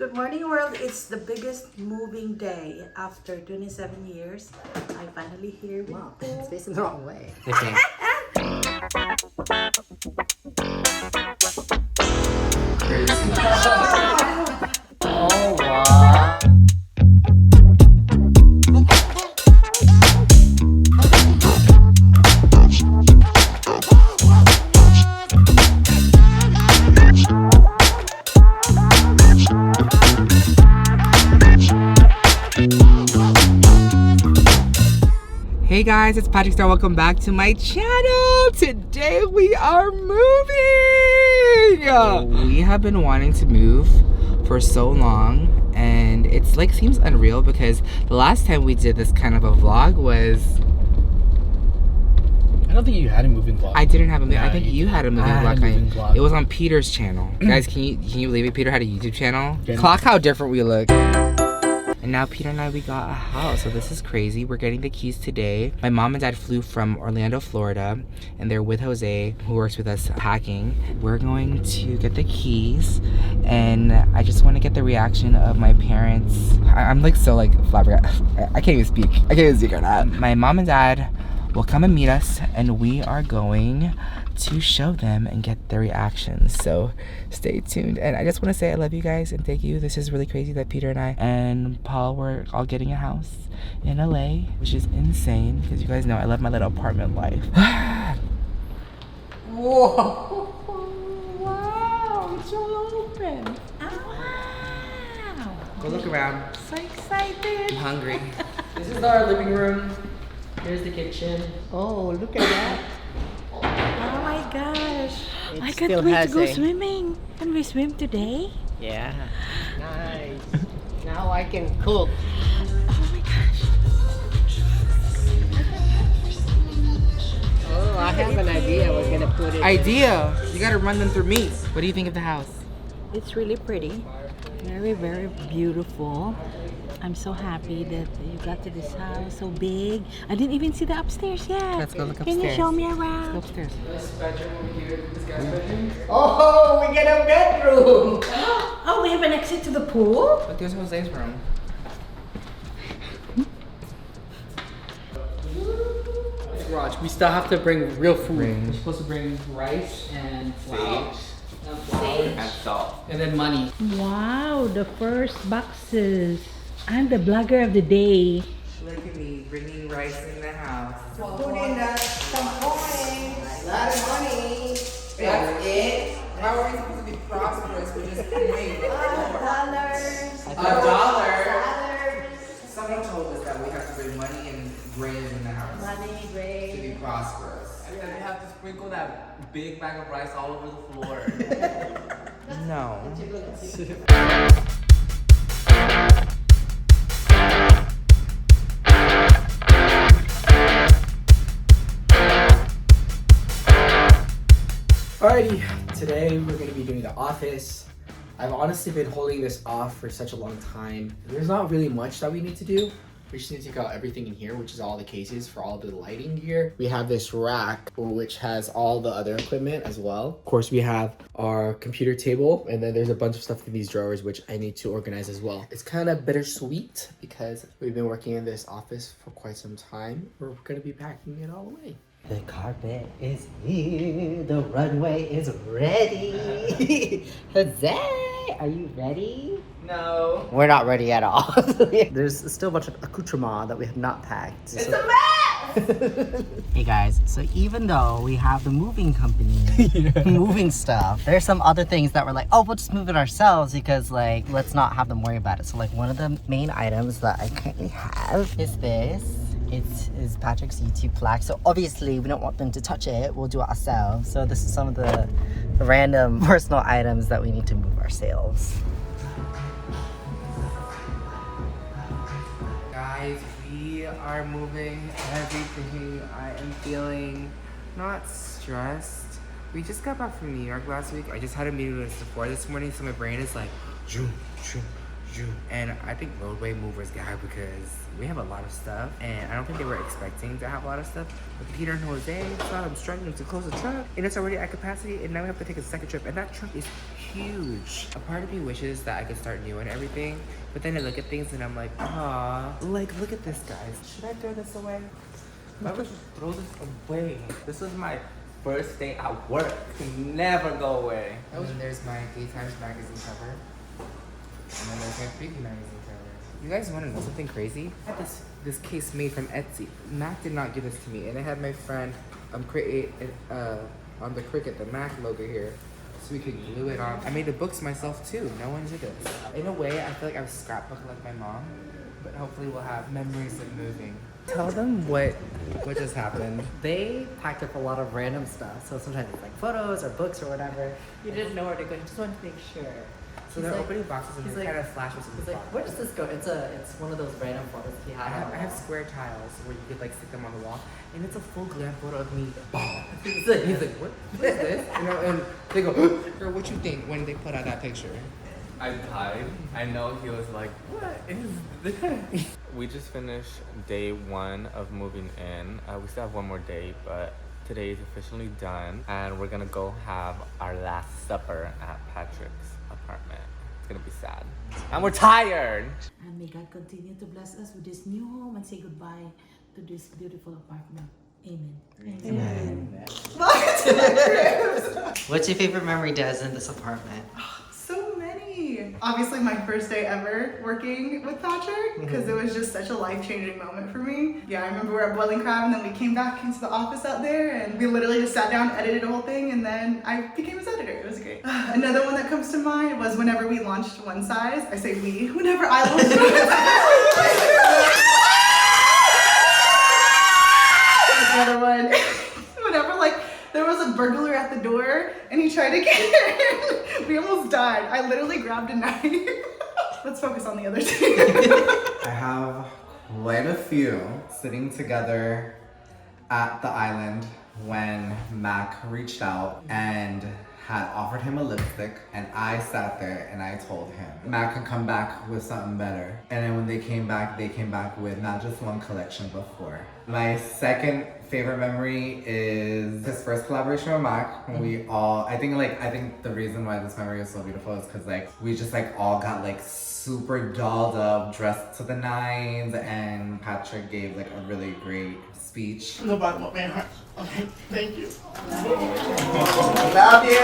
Good morning, world. It's the biggest moving day after 27 years. I finally here. Wow, it's facing the wrong way. Oh, wow. Hey guys, it's PatrickStarrr. Welcome back to my channel. Today we are moving. We have been wanting to move for so long, and it's like seems unreal because the last time we did this kind of a vlog was. I don't think you had a moving vlog. I didn't have a moving. Yeah, I think you had a moving vlog. It was on Peter's channel. Guys, can you believe it? Peter had a YouTube channel. Clock how different we look. And now Peter and I, we got a house, so this is crazy. We're getting the keys today. My mom and dad flew from Orlando, Florida, and they're with Jose, who works with us packing. We're going to get the keys, and I just want to get the reaction of my parents. I'm like so like flabbergasted. I can't even speak. I can't even speak right now. My mom and dad will come and meet us, and we are going to show them and get their reactions, so stay tuned. And I just want to say I love you guys and thank you. This is really crazy that Peter and I and Paul were all getting a house in LA, which is insane because you guys know I love my little apartment life. Whoa! Wow, it's all open. Oh, wow. Go look around. So excited. I'm hungry. This is our living room. Here's the kitchen. Oh, look at that. Oh my gosh. It I still can't wait to has go a- swimming. Can we swim today? Yeah. Nice. Now I can cook. Oh my gosh. Oh, I have an idea. We're gonna put it. Idea. You gotta run them through me. What do you think of the house? It's really pretty. Very, very beautiful. I'm so happy that you got to this house so big. I didn't even see the upstairs yet. Let's go look Can you upstairs. show me Let's go around? upstairs. This bedroom over here, this guy's bedroom. Oh, we get a bedroom. Oh, we have an exit to the pool? Look, there's Jose's room. Garage. We still have to bring real food. Bring. We're supposed to bring rice and flour. And salt. And then money. Wow, the first boxes. I'm the blogger of the day. Look at me bringing rice in the house. Put in some coins. A lot of money. That's it? How are we supposed to be prosperous? We just create Dollars. $1. Someone told us that we have to bring money and grains in the house Money, to grain. be prosperous. And then you have to sprinkle that big bag of rice all over the floor. No. Alrighty, today we're going to be doing the office. I've honestly been holding this off for such a long time. There's not really much that we need to do. We just need to take out everything in here, which is all the cases for all the lighting gear. We have this rack, which has all the other equipment as well. Of course, we have our computer table, and then there's a bunch of stuff in these drawers, which I need to organize as well. It's kind of bittersweet because we've been working in this office for quite some time. We're going to be packing it all away. The carpet is here. The runway is ready. Jose, are you ready? No. We're not ready at all. There's still a bunch of accoutrement that we have not packed. It's a mess! Hey guys, so even though we have the moving company moving stuff, there's some other things that we're like, oh, we'll just move it ourselves because like, let's not have them worry about it. So like one of the main items that I currently have is this. It is Patrick's YouTube plaque. So obviously we don't want them to touch it. We'll do it ourselves. So this is some of the random personal items that we need to move ourselves. Guys, we are moving everything. I am feeling not stressed. We just got back from New York last week. I just had a meeting with Sephora this morning, so my brain is like, zoom, zoom, And I think roadway movers got her because we have a lot of stuff, and I don't think they were expecting to have a lot of stuff. But Peter and Jose saw them struggling to close the truck, and it's already at capacity, and now we have to take a second trip, and that truck is huge. A part of me wishes that I could start new and everything, but then I look at things and I'm like, ah, like look at this, guys. Should I throw this away? I would throw this away. This was my first day at work. Can never go away. Oh, and there's my Daytimes magazine cover. And then there's my Freaky magazine cover. You guys want to know something crazy? I had this case made from Etsy. Mac did not give this to me, and I had my friend create it on the Cricut, the Mac logo here, so we could glue it on. I made the books myself too. No one did this. In a way, I feel like I was scrapbooking like my mom, but hopefully we'll have memories of moving. Tell them what just happened. They packed up a lot of random stuff, so sometimes it's like photos or books or whatever. You didn't know where to go, you just wanted to make sure. So they're opening boxes and they kind of flash what's in the box. Where does this go? It's one of those random photos he had. I have square tiles where you could like stick them on the wall, and it's a full glam photo of me. He's like, what is this? You know, and they go, girl, what you think when they put out that picture? I died. I know he was like, what is this? We just finished day 1 of moving in. We still have one more day, but today is officially done, and we're gonna go have our last supper at Patrick's apartment. It's gonna be sad. And we're tired! And may God continue to bless us with this new home and say goodbye to this beautiful apartment. Amen. Amen. What's your favorite memory, Des, in this apartment? So many. Obviously my first day ever working with Patrick, because it was just such a life-changing moment for me. Yeah, I remember we were at Boiling Crab and then we came back into the office out there and we literally just sat down, edited the whole thing, and then I became his editor. It was great. Another one that comes to mind was whenever we launched One Size. I say we, whenever I launched One Size. Another one. Whenever like there was a burglar at the door and he tried to get in. We almost died. I literally grabbed a knife. Let's focus on the other two. I have quite a few sitting together at the island when Mac reached out and had offered him a lipstick, and I sat there and I told him Mac could come back with something better. And then when they came back with not just one collection but 4. My second favorite memory is his first collaboration with Mac. We all, I think the reason why this memory is so beautiful is because like we just like all got like super dolled up, dressed to the nines, and Patrick gave like a really great speech. From the bottom of my heart. Okay, thank you. Love you!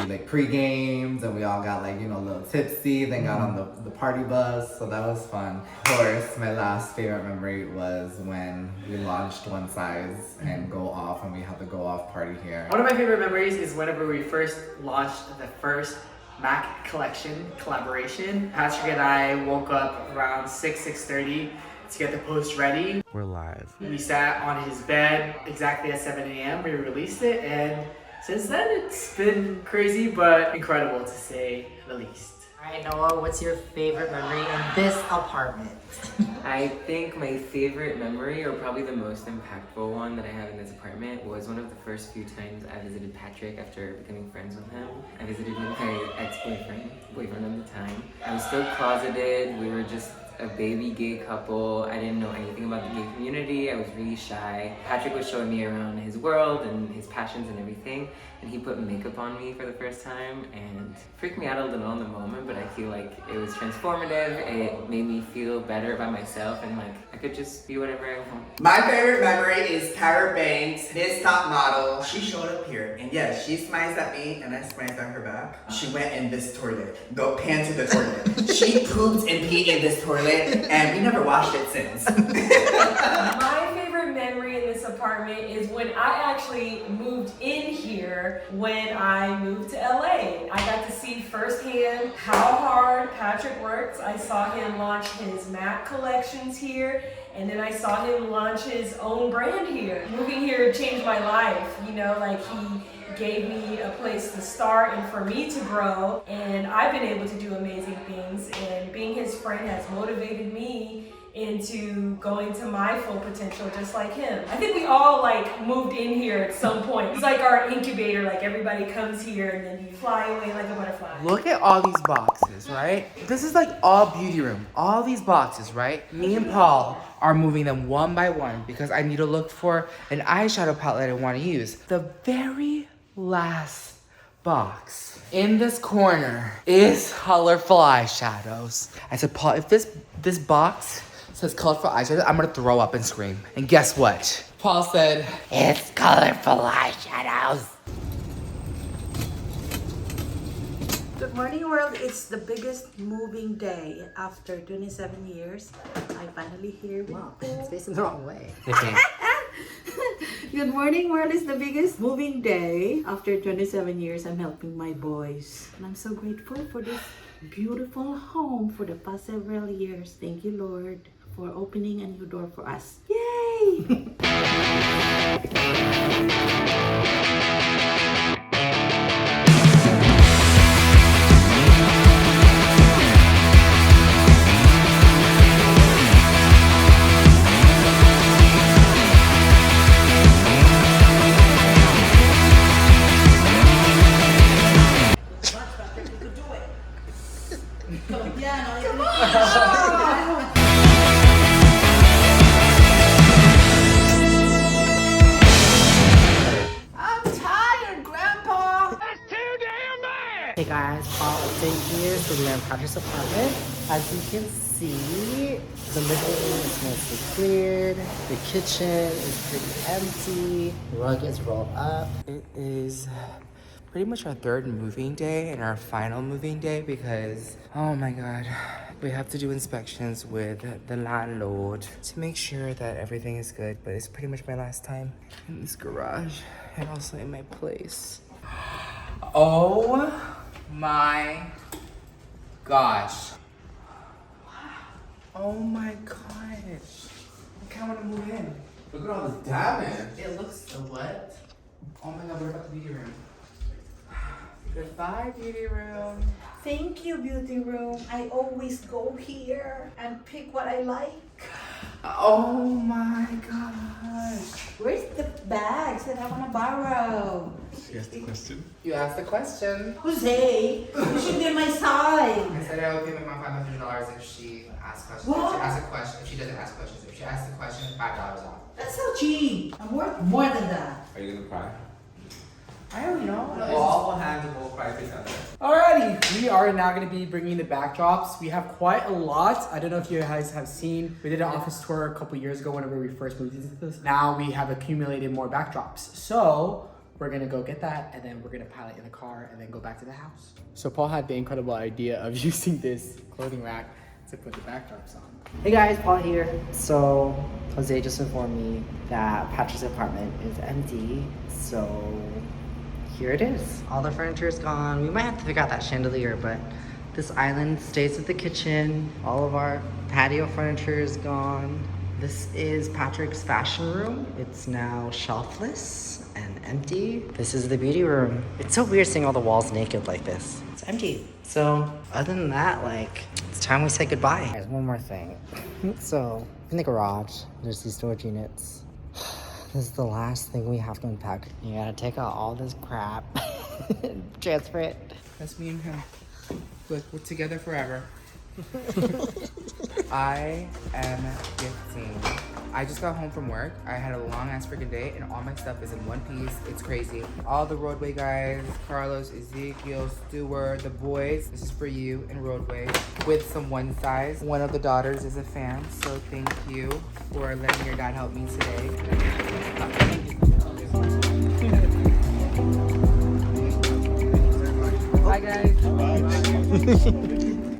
We like pre-games and we all got like, you know, a little tipsy, then got on the party bus, so that was fun. Of course, my last favorite memory was when we launched One Size and Go Off, and we had the Go Off party here. One of my favorite memories is whenever we first launched the first Mac collection collaboration. Patrick and I woke up around 6:30 to get the post ready. We're live. We sat on his bed exactly at 7 a.m. We released it, and since then it's been crazy but incredible to say the least. Alright, Noah, what's your favorite memory in this apartment? I think my favorite memory, or probably the most impactful one that I have in this apartment, was one of the first few times I visited Patrick after becoming friends with him. I visited with my boyfriend at the time. I was still closeted. We were just a baby gay couple. I didn't know anything about the gay community. I was really shy. Patrick was showing me around his world and his passions and everything, and he put makeup on me for the first time and freaked me out a little in the moment, but I feel like it was transformative. It made me feel better about myself, and like I could just be whatever I want. My favorite memory is Tara Banks, his top model. She showed up here, and yeah, she smiles at me, and I smiles at her back. She went in this toilet. Go pan to the toilet. She pooped and peed in this toilet, and we never washed it since. My favorite memory in this apartment is when I actually moved in here when I moved to LA. I got to see firsthand how hard Patrick works. I saw him launch his Mac collections here, and then I saw him launch his own brand here. Moving here changed my life, you know, like he gave me a place to start and for me to grow, and I've been able to do amazing things, and being his friend has motivated me into going to my full potential just like him. I think we all like moved in here at some point. It's like our incubator, like everybody comes here and then you fly away like a butterfly. Look at all these boxes, right? This is like all beauty room. All these boxes, right? Me and Paul are moving them one by one because I need to look for an eyeshadow palette I want to use. The very last box in this corner is colorful eyeshadows. I said, Paul, if this box says colorful eyeshadows, I'm gonna throw up and scream. And guess what? Paul said, it's colorful eyeshadows. Good morning, world. It's the biggest moving day after 27 years. I finally here. Wow, it's facing the wrong way. Good morning, world. It's the biggest moving day after 27 years. I'm helping my boys. And I'm so grateful for this beautiful home for the past several years. Thank you, Lord, for opening a new door for us. Yay! Hey guys, Paul update here. So we are in Patrick's apartment. As you can see, the living room is mostly cleared. The kitchen is pretty empty. The rug is rolled up. It is pretty much our third moving day and our final moving day because, oh my God, we have to do inspections with the landlord to make sure that everything is good. But it's pretty much my last time in this garage and also in my place. Oh my gosh. Oh my gosh. I kind of want to move in. Look at all this damage. It looks so what? Oh my God, what about the beauty room? Goodbye, beauty room. Thank you, beauty room. I always go here and pick what I like. Oh my gosh. Where's the bags that I want to borrow? She asked the question. You asked the question. Jose, you should be on my side. I said I would pay my mom $500 if she asks questions. What? If she asks a question, if she doesn't ask questions. If she asks a question, $5 off. That's so cheap. I'm worth more than that. Are you gonna cry? I don't know. All hands will cry together. Alrighty, we are now going to be bringing the backdrops. We have quite a lot. I don't know if you guys have seen. We did an office tour a couple years ago whenever we first moved into this. Now we have accumulated more backdrops. So we're going to go get that and then we're going to pile it in the car and then go back to the house. So Paul had the incredible idea of using this clothing rack to put the backdrops on. Hey guys, Paul here. So Jose just informed me that Patrick's apartment is empty. So here it is. All the furniture is gone. We might have to figure out that chandelier, but this island stays with the kitchen. All of our patio furniture is gone. This is Patrick's fashion room. It's now shelfless and empty. This is the beauty room. It's so weird seeing all the walls naked like this. It's empty. So other than that, like, it's time we say goodbye. There's one more thing. So in the garage, there's these storage units. This is the last thing we have to unpack. You gotta take out all this crap, transfer it. That's me and him. Look, we're together forever. I am gifting. I just got home from work. I had a long ass freaking day and all my stuff is in one piece. It's crazy. All the Roadway guys, Carlos, Ezekiel, Stewart, the boys. This is for you in Roadway with some one size. One of the daughters is a fan, so thank you for letting your dad help me today. Bye guys.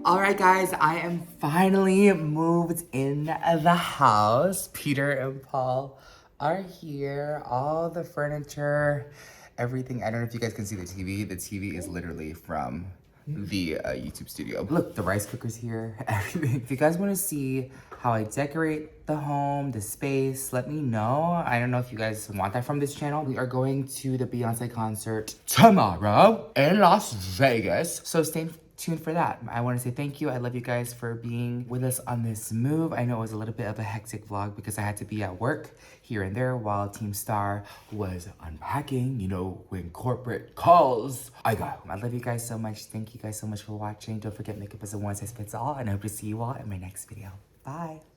All right, guys, I am finally moved in the house. Peter and Paul are here. All the furniture, everything. I don't know if you guys can see the TV. The TV is literally from the YouTube studio. Look, the rice cooker's here, everything. If you guys want to see how I decorate the home, the space, let me know. I don't know if you guys want that from this channel. We are going to the Beyonce concert tomorrow in Las Vegas. So stay tuned for that. I want to say thank you. I love you guys for being with us on this move. I know it was a little bit of a hectic vlog because I had to be at work here and there while Team Starr was unpacking, you know, when corporate calls. I love you guys so much. Thank you guys so much for watching. Don't forget, makeup is a one size fits all, and I hope to see you all in my next video. Bye.